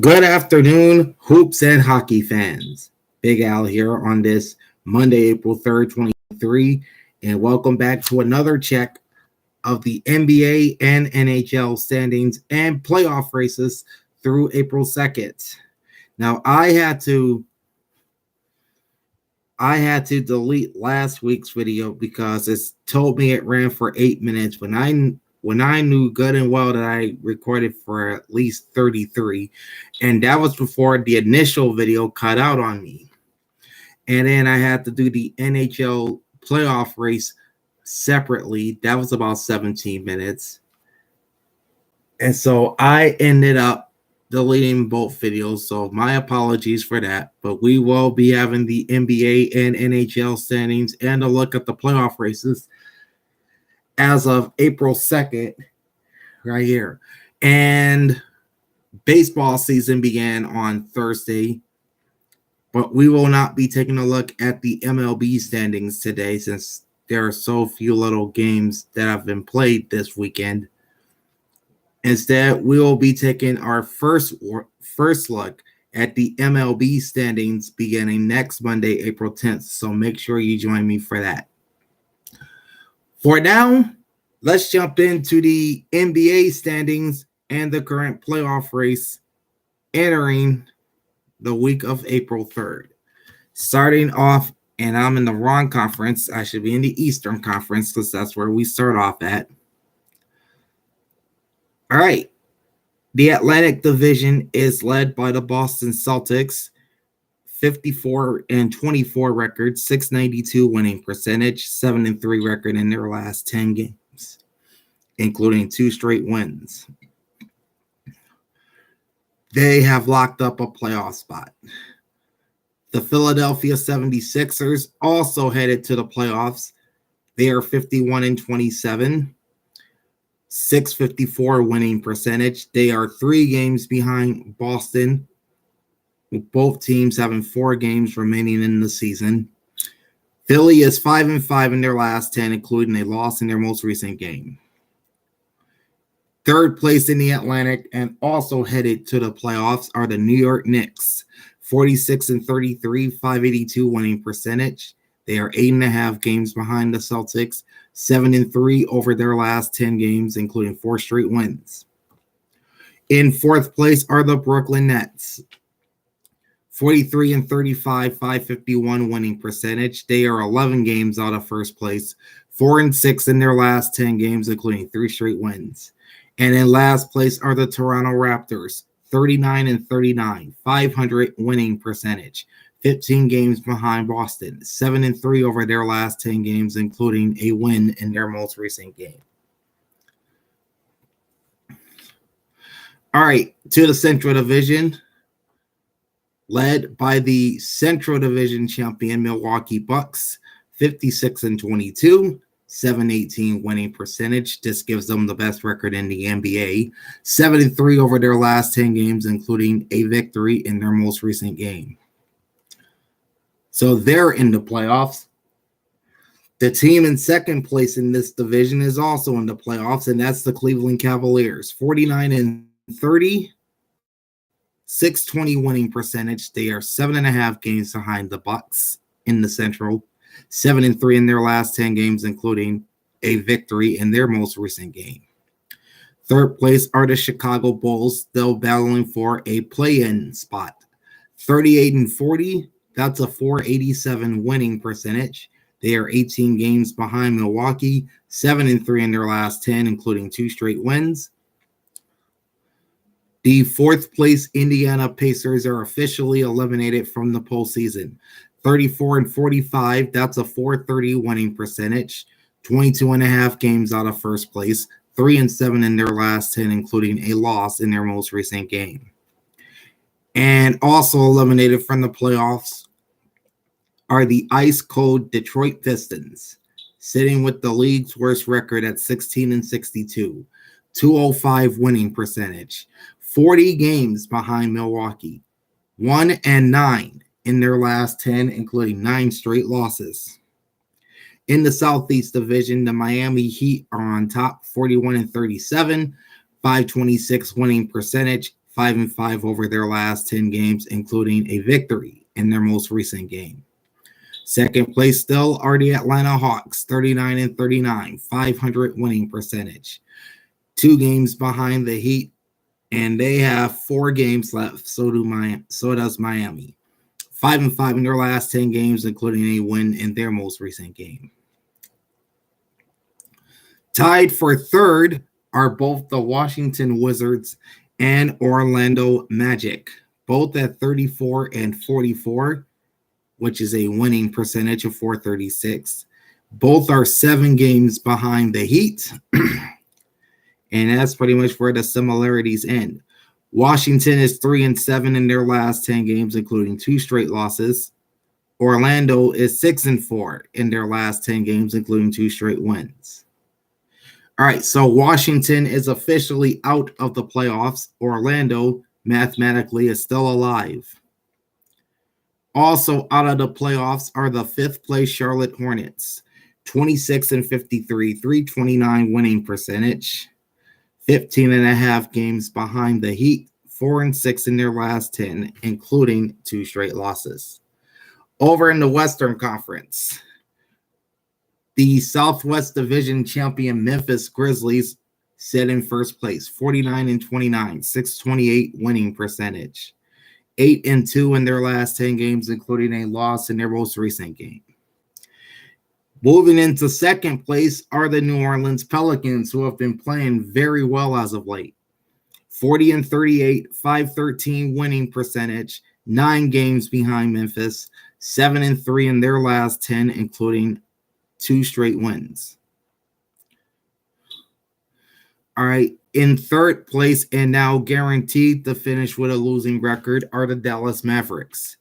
Good afternoon, hoops and hockey fans. Big Al here on this Monday, April 3rd, 2023, and welcome back to another check of the NBA and NHL standings and playoff races through April 2nd. Now, I had to delete last week's video because it told me it ran for 8 minutes when I knew good and well that I recorded for at least 33, and that was before the initial video cut out on me. And then I had to do the NHL playoff race separately. That was about 17 minutes. And so I ended up deleting both videos, so my apologies for that. But we will be having the NBA and NHL standings and a look at the playoff races as of April 2nd, right here. And baseball season began on Thursday, but we will not be taking a look at the MLB standings today since there are so few little games that have been played this weekend. Instead, we will be taking our first look at the MLB standings beginning next Monday, April 10th. So make sure you join me for that. For now, let's jump into the NBA standings and the current playoff race entering the week of April 3rd. Starting off, and I'm in the wrong conference. I should be in the Eastern Conference because that's where we start off at. All right. The Atlantic Division is led by the Boston Celtics, 54-24 record, 692 winning percentage, 7-3 record in their last 10 games, including 2 straight wins. They have locked up a playoff spot. The Philadelphia 76ers also headed to the playoffs. They are 51-27. 654 winning percentage. They are 3 games behind Boston, with both teams having 4 games remaining in the season. Philly is 5-5 in their last 10, including a loss in their most recent game. Third place in the Atlantic and also headed to the playoffs are the New York Knicks, 46-33, 582 winning percentage. They are 8.5 games behind the Celtics, 7-3 over their last 10 games, including 4 straight wins. In fourth place are the Brooklyn Nets, 43-35, 551 winning percentage. They are 11 games out of first place, 4-6 in their last 10 games, including 3 straight wins. And in last place are the Toronto Raptors, 39-39, 500 winning percentage. 15 games behind Boston, 7-3 over their last 10 games, including a win in their most recent game. All right, to the Central Division, led by the Central Division champion Milwaukee Bucks, 56-22, 718 winning percentage. This gives them the best record in the NBA, 7-3 over their last 10 games, including a victory in their most recent game. So they're in the playoffs. The team in second place in this division is also in the playoffs, and that's the Cleveland Cavaliers. 49-30, 620 winning percentage. They are 7.5 games behind the Bucks in the Central. 7-3 in their last 10 games, including a victory in their most recent game. Third place are the Chicago Bulls, still battling for a play-in spot. 38-40. That's a 487 winning percentage. They are 18 games behind Milwaukee, 7-3 in their last 10, including 2 straight wins. The fourth place Indiana Pacers are officially eliminated from the postseason. 34-45, that's a 430 winning percentage. 22.5 games out of first place, 3-7 in their last 10, including a loss in their most recent game. And also eliminated from the playoffs are the ice-cold Detroit Pistons, sitting with the league's worst record at 16-62, 205 winning percentage, 40 games behind Milwaukee, 1-9 in their last 10, including 9 straight losses. In the Southeast Division, the Miami Heat are on top, 41-37, 526 winning percentage, 5-5 over their last 10 games, including a victory in their most recent game. Second place still are the Atlanta Hawks, 39-39, 500 winning percentage. 2 games behind the Heat, and they have 4 games left. So does Miami. 5-5 in their last 10 games, including a win in their most recent game. Tied for third are both the Washington Wizards and Orlando Magic, both at 34-44, which is a winning percentage of 436. Both are 7 games behind the Heat, and that's pretty much where the similarities end. Washington is 3-7 in their last 10 games, including 2 straight losses. Orlando is 6-4 in their last 10 games, including 2 straight wins. All right, so Washington is officially out of the playoffs. Orlando mathematically is still alive. Also out of the playoffs are the 5th place Charlotte Hornets, 26-53, 329 winning percentage, 15.5 games behind the Heat, 4-6 in their last 10, including 2 straight losses. Over in the Western Conference, the Southwest Division champion Memphis Grizzlies sit in first place, 49-29, 628 winning percentage, 8-2 in their last 10 games, including a loss in their most recent game. Moving into second place are the New Orleans Pelicans, who have been playing very well as of late. 40-38, 513 winning percentage, 9 games behind Memphis, 7-3 in their last 10, including 2 straight wins. All right, in third place and now guaranteed to finish with a losing record are the Dallas Mavericks.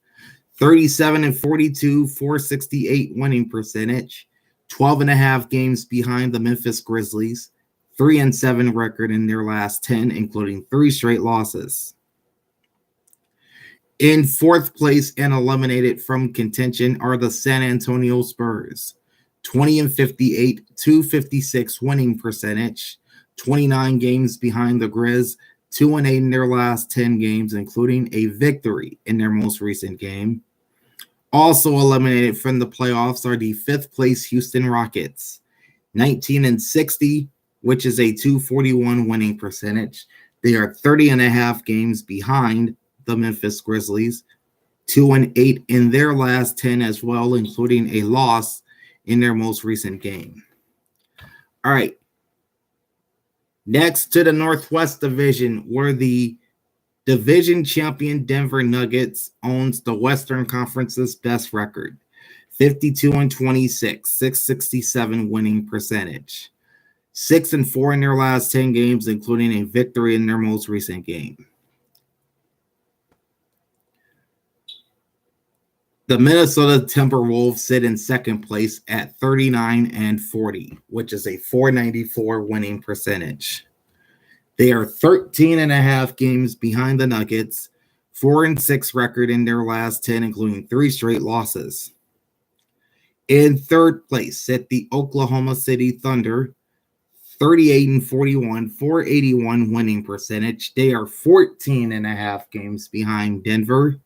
37-42, 468 winning percentage, 12.5 games behind the Memphis Grizzlies, 3-7 record in their last 10, including 3 straight losses. In fourth place and eliminated from contention are the San Antonio Spurs. 20-58, 256 winning percentage, 29 games behind the Grizz, 2-8 in their last 10 games, including a victory in their most recent game. Also eliminated from the playoffs are the 5th place Houston Rockets, 19-60, which is a 241 winning percentage. They are 30.5 games behind the Memphis Grizzlies, 2-8 in their last 10 as well, including a loss in their most recent game. All right. Next to the Northwest Division, where the division champion Denver Nuggets owns the Western Conference's best record, 52-26, 667 winning percentage, 6-4 in their last 10 games, including a victory in their most recent game. The Minnesota Timberwolves sit in second place at 39-40, which is a 494 winning percentage. They are 13.5 games behind the Nuggets, 4-6 record in their last 10, including 3 straight losses. In third place sit the Oklahoma City Thunder, 38-41, 481 winning percentage. They are 14.5 games behind Denver,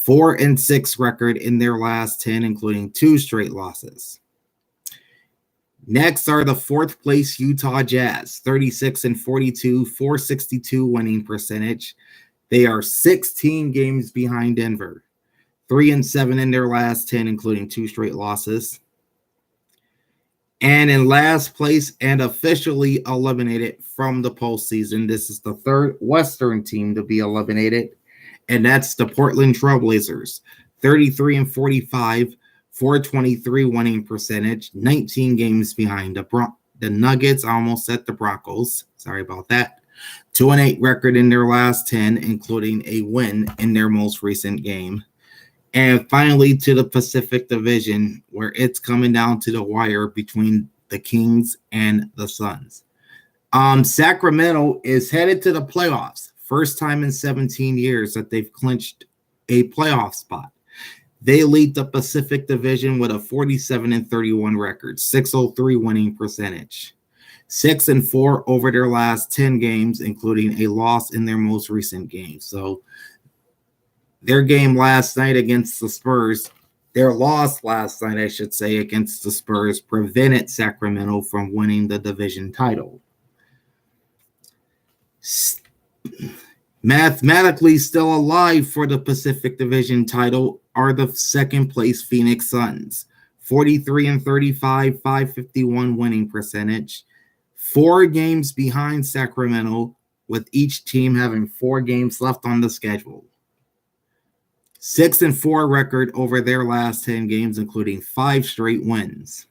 4-6 record in their last 10, including 2 straight losses. Next are the 4th place Utah Jazz, 36-42, 462 winning percentage. They are 16 games behind Denver, 3-7 in their last 10, including 2 straight losses. And in last place and officially eliminated from the postseason, this is the 3rd Western team to be eliminated, and that's the Portland Trailblazers, 33-45, 423 winning percentage, 19 games behind the Nuggets. I almost said the Broncos. Sorry about that. 2-8 record in their last 10, including a win in their most recent game. And finally, to the Pacific Division, where it's coming down to the wire between the Kings and the Suns. Sacramento is headed to the playoffs. First time in 17 years that they've clinched a playoff spot. They lead the Pacific Division with a 47-31 record, 603 winning percentage. 6-4 over their last 10 games, including a loss in their most recent game. So their game last night against the Spurs, their loss last night, I should say, against the Spurs prevented Sacramento from winning the division title. Mathematically still alive for the Pacific Division title are the second place Phoenix Suns. 43-35, 551 winning percentage. 4 games behind Sacramento, with each team having 4 games left on the schedule. 6-4 record over their last 10 games, including 5 straight wins.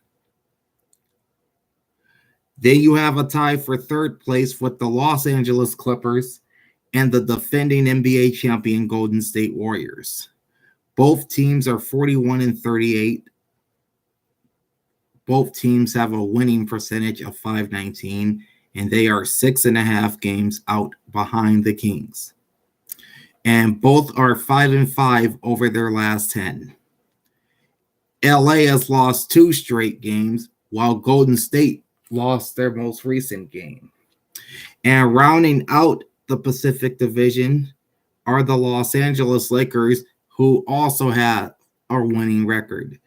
Then you have a tie for third place with the Los Angeles Clippers and the defending NBA champion Golden State Warriors. Both teams are 41-38. Both teams have a winning percentage of .519, and they are 6.5 games out behind the Kings. And both are 5-5 over their last 10. LA has lost 2 straight games, while Golden State lost their most recent game. And rounding out the Pacific Division are the Los Angeles Lakers, who also have a winning record.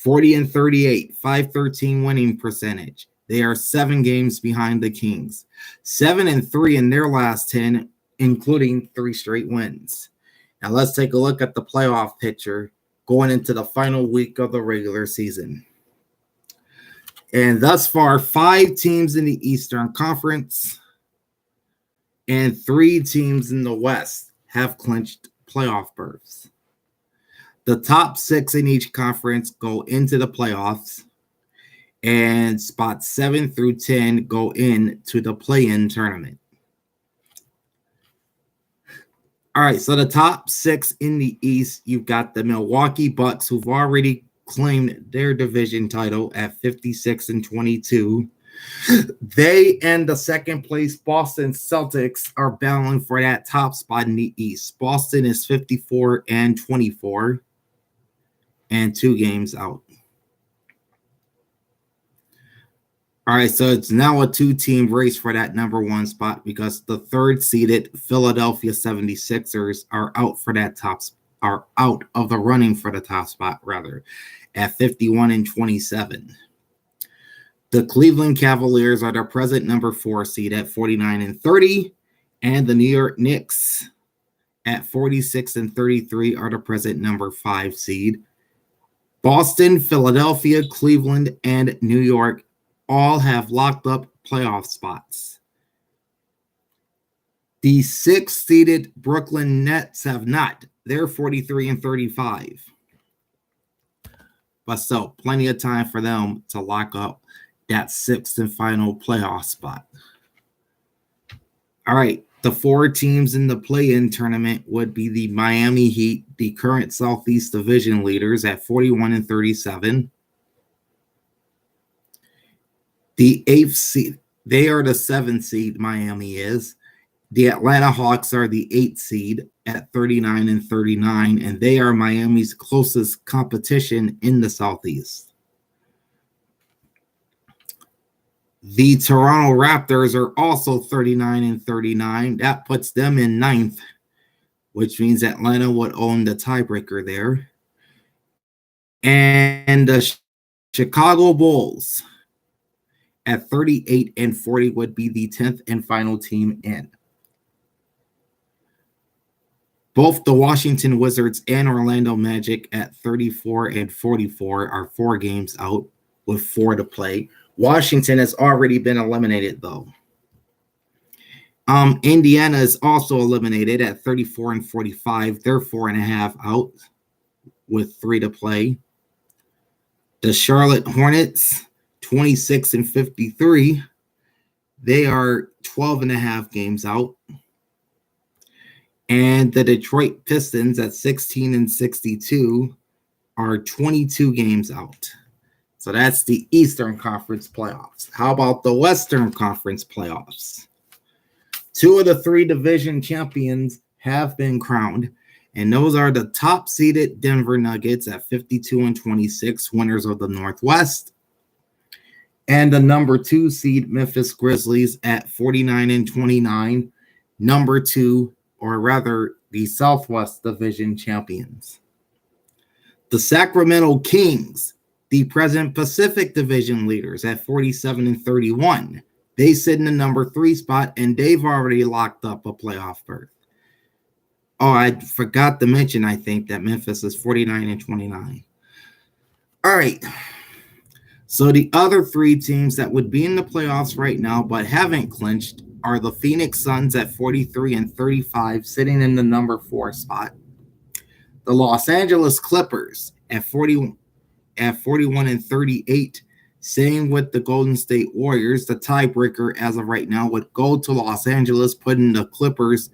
40-38, 513 winning percentage. They are 7 games behind the Kings. 7-3 in their last 10, including 3 straight wins. Now let's take a look at the playoff picture going into the final week of the regular season. And thus far, 5 teams in the Eastern Conference and 3 teams in the West have clinched playoff berths. The top 6 in each conference go into the playoffs, and spots 7 through 10 go into the play-in tournament. All right, so the top 6 in the East, you've got the Milwaukee Bucks, who've already claimed their division title at 56-22. They and the second place Boston Celtics are battling for that top spot in the East. Boston is 54-24 and 2 games out. All right, so it's now a 2-team race for that number 1 spot because the 3rd seeded Philadelphia 76ers are out of the running for the top spot, rather, at 51-27. The Cleveland Cavaliers are the present number 4 seed at 49-30, and the New York Knicks at 46-33 are the present number 5 seed. Boston, Philadelphia, Cleveland, and New York all have locked up playoff spots. The 6th-seeded Brooklyn Nets have not. They're 43-35. But still, plenty of time for them to lock up that 6th and final playoff spot. All right, the 4 teams in the play-in tournament would be the Miami Heat, the current Southeast Division leaders at 41-37. The 8th seed, they are the 7th seed, Miami is. The Atlanta Hawks are the 8th seed at 39-39, and they are Miami's closest competition in the Southeast. The Toronto Raptors are also 39-39. That puts them in 9th, which means Atlanta would own the tiebreaker there. And the Chicago Bulls at 38-40 would be the 10th and final team in. Both the Washington Wizards and Orlando Magic at 34-44 are 4 games out with 4 to play. Washington has already been eliminated, though. Indiana is also eliminated at 34-45. They're 4.5 out with 3 to play. The Charlotte Hornets, 26-53. They are 12.5 games out. And the Detroit Pistons at 16-62 are 22 games out. So that's the Eastern Conference playoffs. How about the Western Conference playoffs? 2 of the 3 division champions have been crowned, and those are the top-seeded Denver Nuggets at 52-26, winners of the Northwest, And the number 2 seed Memphis Grizzlies at 49-29, number 2, or rather the Southwest Division champions. The Sacramento Kings, the present Pacific Division leaders at 47-31. They sit in the number 3 spot, and they've already locked up a playoff berth. Oh, I forgot to mention, I think, that Memphis is 49-29. All right. So the other 3 teams that would be in the playoffs right now but haven't clinched are the Phoenix Suns at 43-35, sitting in the number 4 spot. The Los Angeles Clippers at 41-38. Same with the Golden State Warriors. The tiebreaker as of right now would go to Los Angeles, putting the Clippers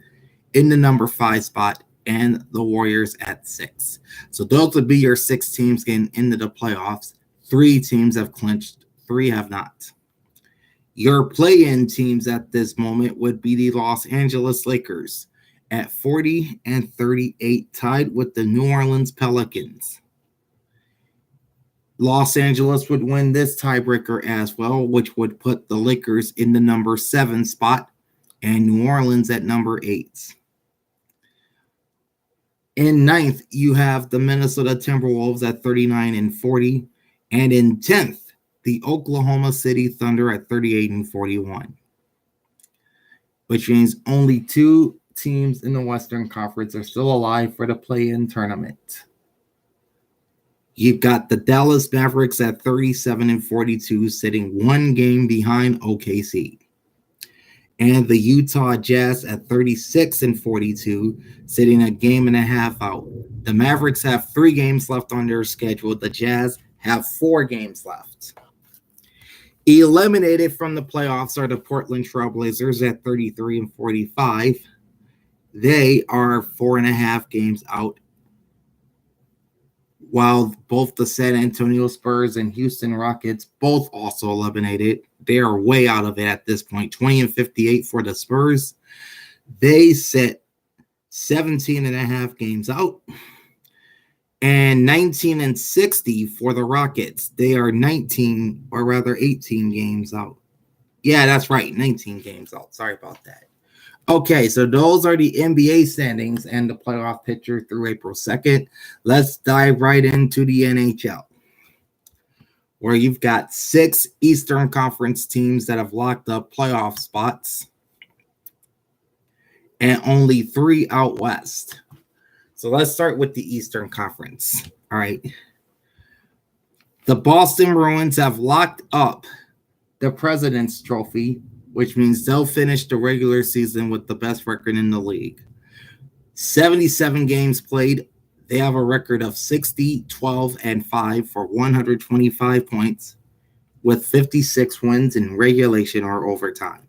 in the number 5 spot and the Warriors at 6. So those would be your 6 teams getting into the playoffs. 3 teams have clinched, 3 have not. Your play-in teams at this moment would be the Los Angeles Lakers at 40-38, tied with the New Orleans Pelicans. Los Angeles would win this tiebreaker as well, which would put the Lakers in the number 7 spot and New Orleans at number 8. In 9th, you have the Minnesota Timberwolves at 39-40, and in 10th, the Oklahoma City Thunder at 38-41, which means only 2 teams in the Western Conference are still alive for the play-in tournament. You've got the Dallas Mavericks at 37-42, sitting 1 game behind OKC. And the Utah Jazz at 36-42, sitting a game and a half out. The Mavericks have 3 games left on their schedule. The Jazz have 4 games left. Eliminated from the playoffs are the Portland Trailblazers at 33-45. They are 4.5 games out, while both the San Antonio Spurs and Houston Rockets both also eliminated. They are way out of it at this point. 20-58 for the Spurs. They sit 17.5 games out. And 19-60 for the Rockets. They are 18 games out. Yeah, that's right. 19 games out. Sorry about that. Okay, so those are the NBA standings and the playoff picture through April 2nd. Let's dive right into the NHL, where you've got 6 Eastern Conference teams that have locked up playoff spots and only 3 out west. So let's start with the Eastern Conference. All right. The Boston Bruins have locked up the President's Trophy, which means they'll finish the regular season with the best record in the league. 77 games played. They have a record of 60-12-5 for 125 points, with 56 wins in regulation or overtime.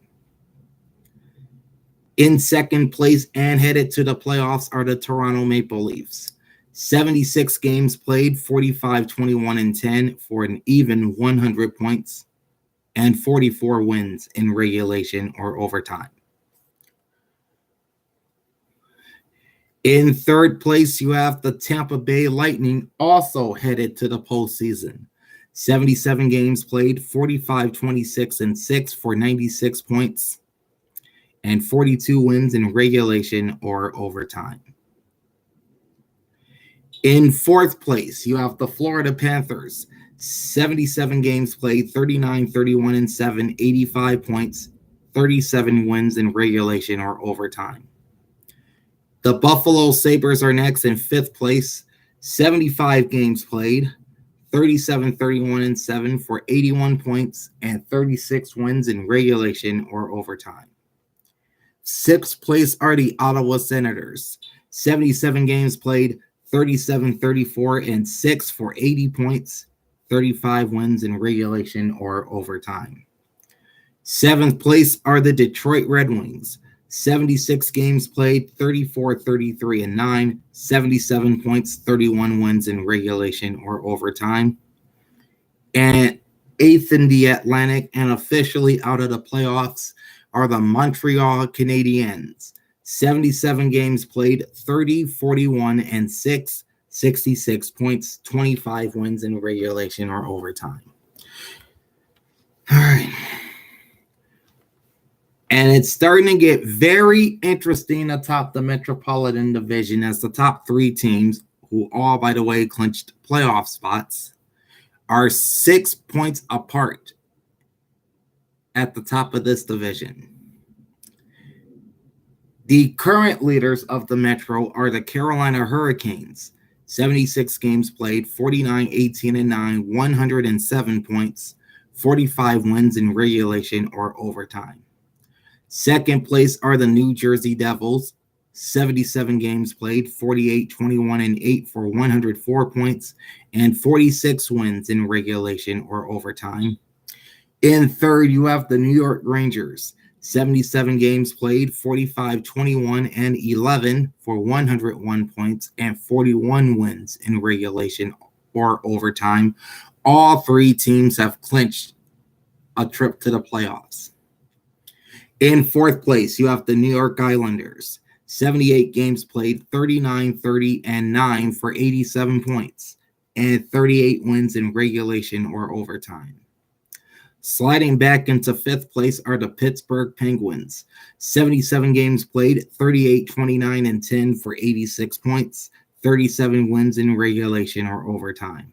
In second place and headed to the playoffs are the Toronto Maple Leafs. 76 games played, 45-21-10 for an even 100 points and 44 wins in regulation or overtime. In third place, you have the Tampa Bay Lightning, also headed to the postseason. 77 games played, 45-26-6 for 96 points and 42 wins in regulation or overtime. In fourth place, you have the Florida Panthers. 77 games played, 39-31-7, 85 points, 37 wins in regulation or overtime. The Buffalo Sabres are next in fifth place. 75 games played, 37-31-7 for 81 points and 36 wins in regulation or overtime. Sixth place are the Ottawa Senators. 77 games played, 37-34-6 for 80 points, 35 wins in regulation or overtime. Seventh place are the Detroit Red Wings. 76 games played, 34-33-9, 77 points, 31 wins in regulation or overtime. And eighth in the Atlantic and officially out of the playoffs are the Montreal Canadiens. 77 games played, 30-41-6, 66 points, 25 wins in regulation or overtime. All right. And it's starting to get very interesting atop the Metropolitan Division as the top three teams, who all, by the way, clinched playoff spots, are 6 points apart at the top of this division. The current leaders of the Metro are the Carolina Hurricanes. 76 games played, 49, 18, and 9, 107 points, 45 wins in regulation or overtime. Second place are the New Jersey Devils. 77 games played, 48, 21, and 8 for 104 points, and 46 wins in regulation or overtime. In third, you have the New York Rangers. 77 games played, 45, 21, and 11 for 101 points and 41 wins in regulation or overtime. All three teams have clinched a trip to the playoffs. In fourth place, you have the New York Islanders. 78 games played, 39, 30, and 9 for 87 points and 38 wins in regulation or overtime. Sliding back into fifth place are the Pittsburgh Penguins. 77 games played, 38, 29, and 10 for 86 points, 37 wins in regulation or overtime.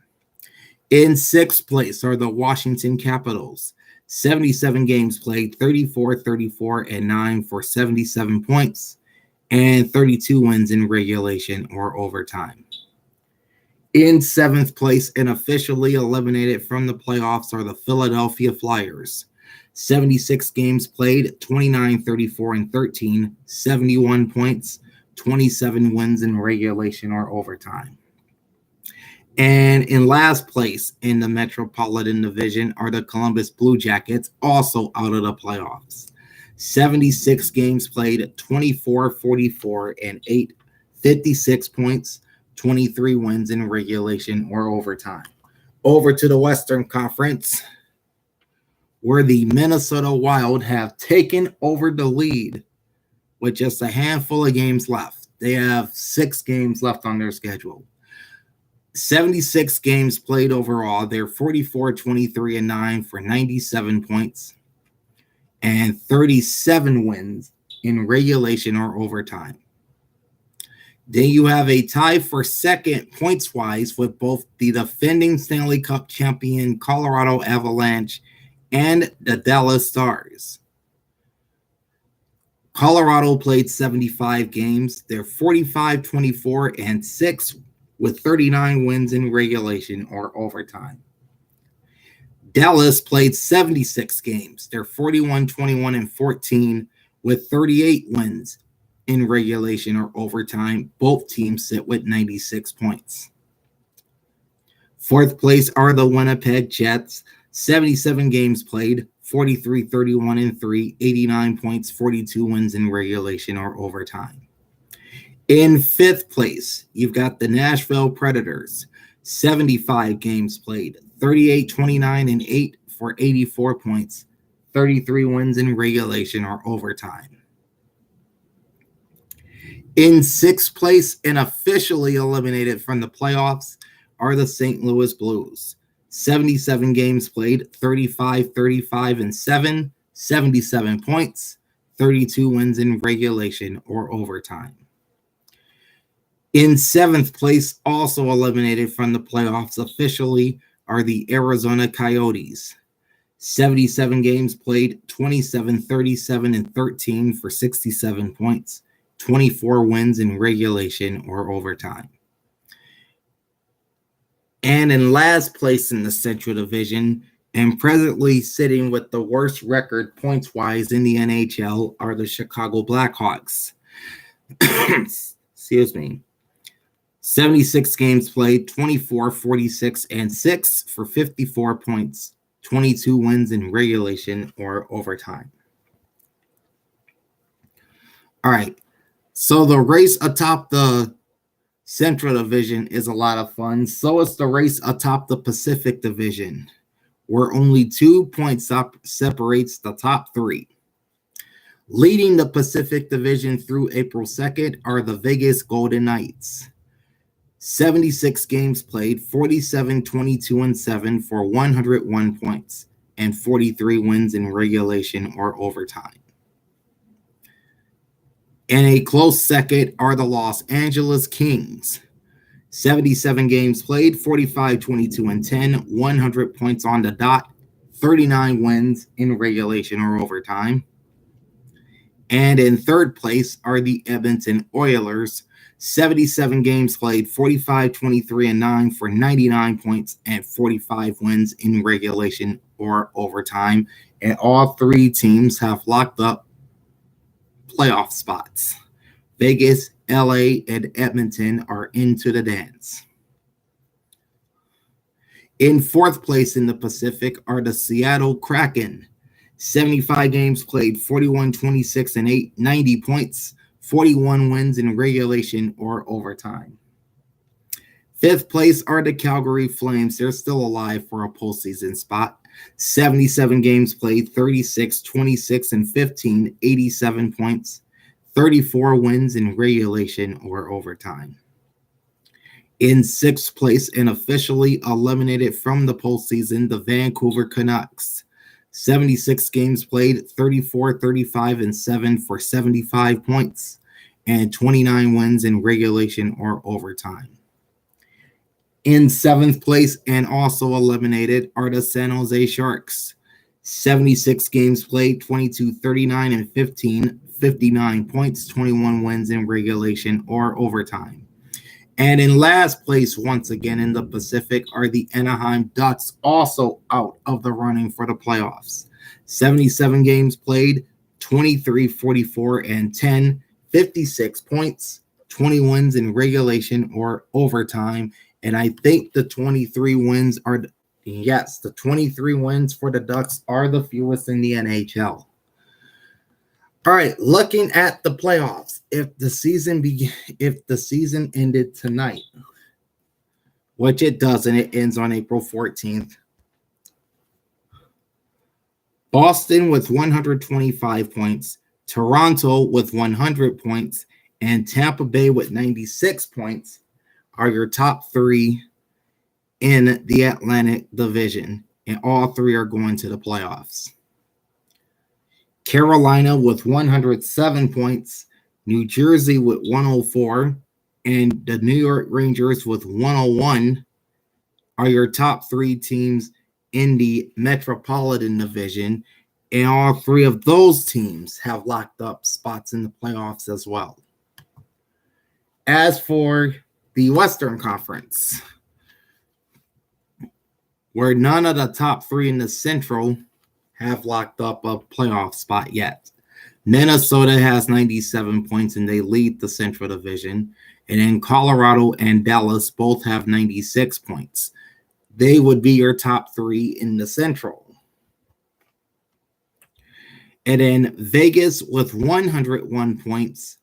In sixth place are the Washington Capitals. 77 games played, 34, 34, and 9 for 77 points, and 32 wins in regulation or overtime. In seventh place and officially eliminated from the playoffs are the Philadelphia Flyers. 76 games played, 29, 34, and 13, 71 points, 27 wins in regulation or overtime. And in last place in the Metropolitan Division are the Columbus Blue Jackets, also out of the playoffs. 76 games played, 24, 44, and 8, 56 points, 23 wins in regulation or overtime. Over to the Western Conference, where the Minnesota Wild have taken over the lead with just a handful of games left. They have 6 games left on their schedule. 76 games played overall. They're 44, 23, and 9 for 97 points and 37 wins in regulation or overtime. Then you have a tie for second points-wise with both the defending Stanley Cup champion Colorado Avalanche and the Dallas Stars. Colorado played 75 games. They're 45, 24, and 6 with 39 wins in regulation or overtime. Dallas played 76 games. They're 41, 21, and 14 with 38 wins in regulation or overtime. Both teams sit with 96 points. Fourth place are the Winnipeg Jets. 77 games played, 43, 31, and 3, 89 points, 42 wins in regulation or overtime. In fifth place, you've got the Nashville Predators. 75 games played, 38, 29, and 8 for 84 points, 33 wins in regulation or overtime. In sixth place and officially eliminated from the playoffs are the St. Louis Blues. 77 games played, 35, 35, and 7, 77 points, 32 wins in regulation or overtime. In seventh place, also eliminated from the playoffs officially, are the Arizona Coyotes. 77 games played, 27, 37, and 13 for 67 points, 24 wins in regulation or overtime. And in last place in the Central Division, and presently sitting with the worst record points-wise in the NHL, are the Chicago Blackhawks. Excuse me. 76 games played, 24, 46, and 6 for 54 points, 22 wins in regulation or overtime. All right. So the race atop the Central Division is a lot of fun. So is the race atop the Pacific Division, where only 2 points separates the top 3. Leading the Pacific Division through April 2nd are the Vegas Golden Knights. 76 games played, 47, 22, and 7 for 101 points and 43 wins in regulation or overtime. And a close second are the Los Angeles Kings. 77 games played, 45, 22, and 10, 100 points on the dot, 39 wins in regulation or overtime. And in third place are the Edmonton Oilers. 77 games played, 45, 23, and 9 for 99 points and 45 wins in regulation or overtime. And all three teams have locked up playoff spots. Vegas, LA, and Edmonton are into the dance. In fourth place in the Pacific are the Seattle Kraken. 75 games played, 41, 26, and 8, 90 points, 41 wins in regulation or overtime. Fifth place are the Calgary Flames. They're still alive for a postseason spot. 77 games played, 36, 26, and 15, 87 points, 34 wins in regulation or overtime. In sixth place and officially eliminated from the postseason, the Vancouver Canucks. 76 games played, 34, 35, and 7 for 75 points and 29 wins in regulation or overtime. In seventh place and also eliminated are the San Jose Sharks. 76 games played, 22, 39, and 15, 59 points, 21 wins in regulation or overtime. And in last place, once again in the Pacific, are the Anaheim Ducks, also out of the running for the playoffs. 77 games played, 23, 44, and 10, 56 points, 20 wins in regulation or overtime. And I think the 23 wins are, the 23 wins for the Ducks are the fewest in the NHL. All right, looking at the playoffs, if the season ended tonight, which it doesn't, it ends on April 14th. Boston with 125 points, Toronto with 100 points, and Tampa Bay with 96 points are your top three in the Atlantic Division, and all three are going to the playoffs. Carolina with 107 points, New Jersey with 104, and the New York Rangers with 101 are your top three teams in the Metropolitan Division, and all three of those teams have locked up spots in the playoffs as well. As for the Western Conference, where none of the top three in the Central have locked up a playoff spot yet. Minnesota has 97 points and they lead the Central Division. And then Colorado and Dallas both have 96 points. They would be your top three in the Central. And then Vegas with 101 points.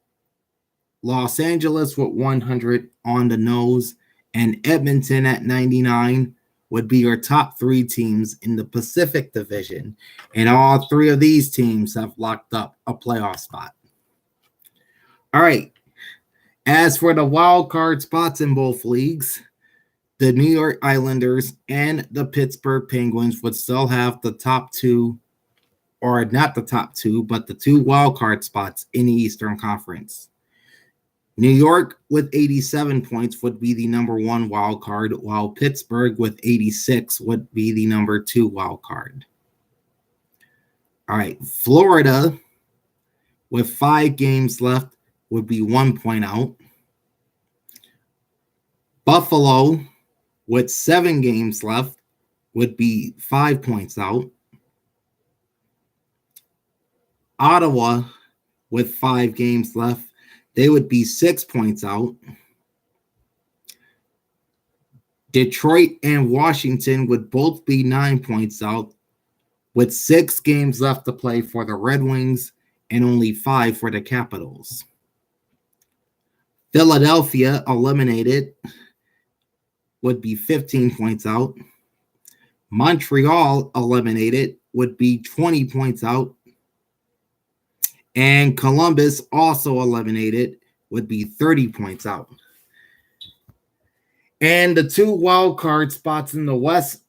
Los Angeles with 100 on the nose. And Edmonton at 99 would be your top three teams in the Pacific Division. And all three of these teams have locked up a playoff spot. All right. As for the wild card spots in both leagues, the New York Islanders and the Pittsburgh Penguins would still have the top two, or not the top two, but the two wild card spots in the Eastern Conference. New York with 87 points would be the number one wild card, while Pittsburgh with 86 would be the number two wild card. All right, Florida with 5 games left would be 1 point out. Buffalo with 7 games left would be 5 points out. Ottawa with 5 games left, they would be 6 points out. Detroit and Washington would both be 9 points out, with 6 games left to play for the Red Wings and only 5 for the Capitals. Philadelphia, eliminated, would be 15 points out. Montreal, eliminated, would be 20 points out. And Columbus, also eliminated, would be 30 points out. And the two wild card spots in the West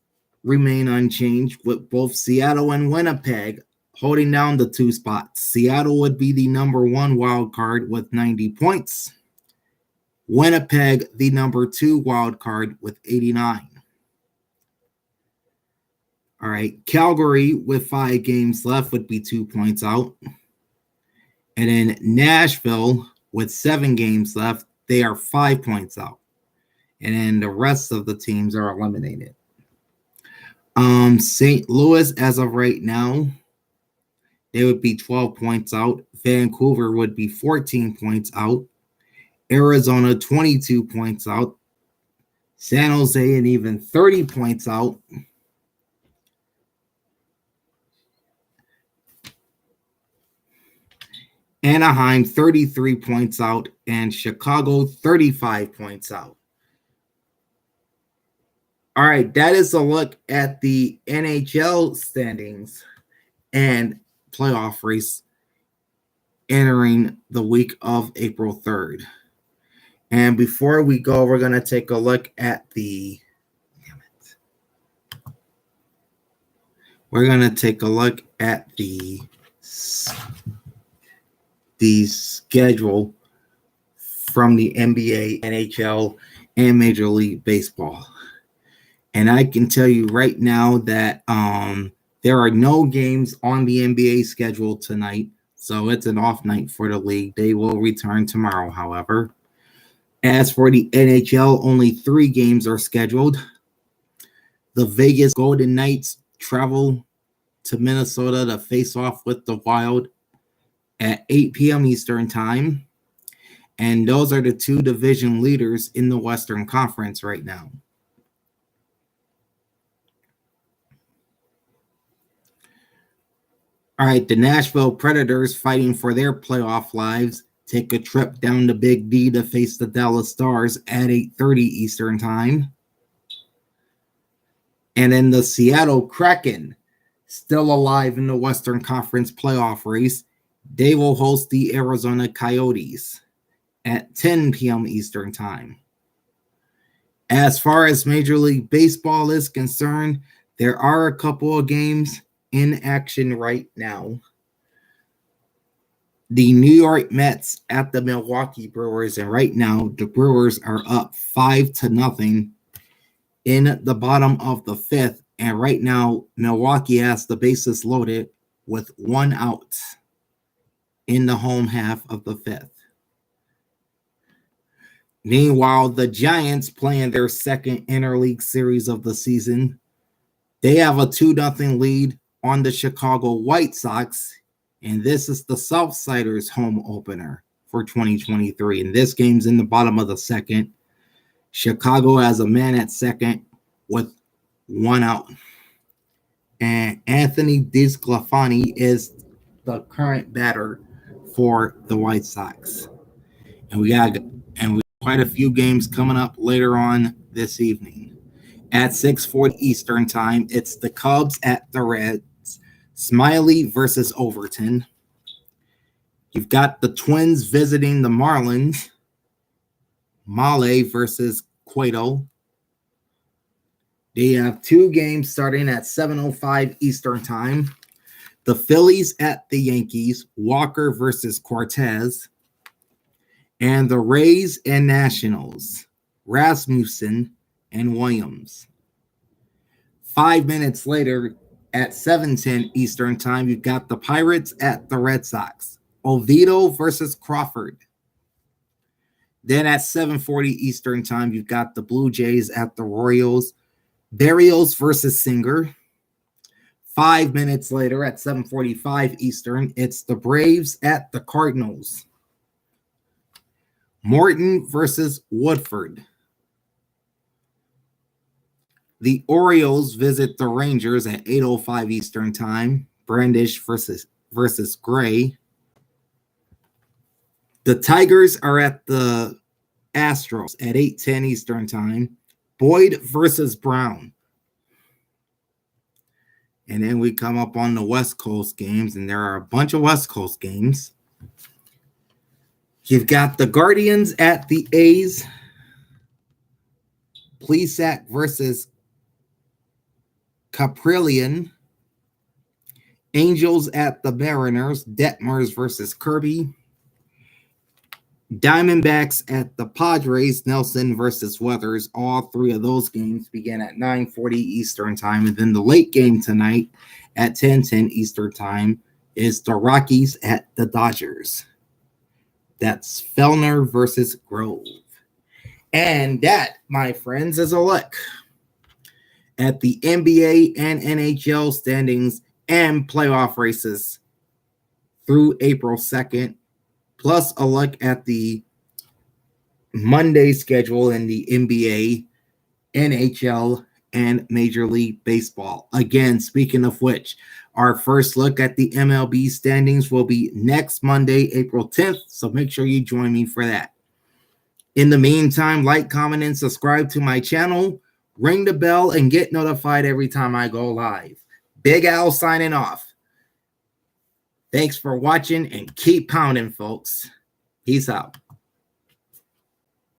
remain unchanged, with both Seattle and Winnipeg holding down the 2 spots. Seattle would be the number 1 wild card with 90 points. Winnipeg, the number 2 wild card with 89. All right, Calgary with 5 games left would be 2 points out. And then Nashville with 7 games left, they are 5 points out. And then the rest of the teams are eliminated. St. Louis, as of right now, they would be 12 points out. Vancouver would be 14 points out. Arizona, 22 points out. San Jose, and even 30 points out. Anaheim, 33 points out. And Chicago, 35 points out. All right, that is a look at the NHL standings and playoff race entering the week of April 3rd. And before we go, we're going to take a look at the schedule from the NBA, NHL, and Major League Baseball. And I can tell you right now that there are no games on the NBA schedule tonight, so it's an off night for the league. They will return tomorrow, however. As for the NHL, only 3 games are scheduled. The Vegas Golden Knights travel to Minnesota to face off with the Wild at 8 p.m. Eastern Time. And those are the 2 division leaders in the Western Conference right now. All right, the Nashville Predators, fighting for their playoff lives, take a trip down to Big D to face the Dallas Stars at 8:30 Eastern Time. And then the Seattle Kraken, still alive in the Western Conference playoff race, they will host the Arizona Coyotes at 10 p.m. Eastern Time. As far as Major League Baseball is concerned, there are a couple of games in action right now. The New York Mets at the Milwaukee Brewers, and right now the Brewers are up 5-0 in the bottom of the 5th, and right now Milwaukee has the bases loaded with 1 out in the home half of the 5th. Meanwhile, the Giants, playing their second interleague series of the season, they have a 2-0 lead on the Chicago White Sox, and this is the Southsiders home opener for 2023. And this game's in the bottom of the 2nd. Chicago has a man at second with 1 out. And Anthony DeSclafani is the current batter for the White Sox. And we got quite a few games coming up later on this evening. At 6:40 Eastern Time, it's the Cubs at the Reds. Smiley versus Overton. You've got the Twins visiting the Marlins. Male versus Cueto. They have 2 games starting at 7:05 Eastern Time. The Phillies at the Yankees. Walker versus Cortez. And the Rays and Nationals. Rasmussen and Williams. 5 minutes later, at 7:10 Eastern Time, you've got the Pirates at the Red Sox. Oviedo versus Crawford. Then at 7:40 Eastern Time, you've got the Blue Jays at the Royals. Berrios versus Singer. 5 minutes later, at 7:45 Eastern, it's the Braves at the Cardinals. Morton versus Woodford. The Orioles visit the Rangers at 8:05 Eastern Time. Brandish versus Gray. The Tigers are at the Astros at 8:10 Eastern Time. Boyd versus Brown. And then we come up on the West Coast games, and there are a bunch of West Coast games. You've got the Guardians at the A's. Plesac versus Caprillion. Angels at the Mariners, Detmers versus Kirby. Diamondbacks at the Padres, Nelson versus Weathers. All three of those games begin at 9:40 Eastern time. And then the late game tonight at 10:10 Eastern time is the Rockies at the Dodgers. That's Fellner versus Grove. And that, my friends, is a look at the NBA and NHL standings and playoff races through April 2nd, plus a look at the Monday schedule in the NBA, NHL, and Major League Baseball. Again, speaking of which, our first look at the MLB standings will be next Monday, April 10th, so make sure you join me for that. In the meantime, like, comment, and subscribe to my channel. Ring the bell and get notified every time I go live. Big Al signing off. Thanks for watching and keep pounding, folks. Peace out.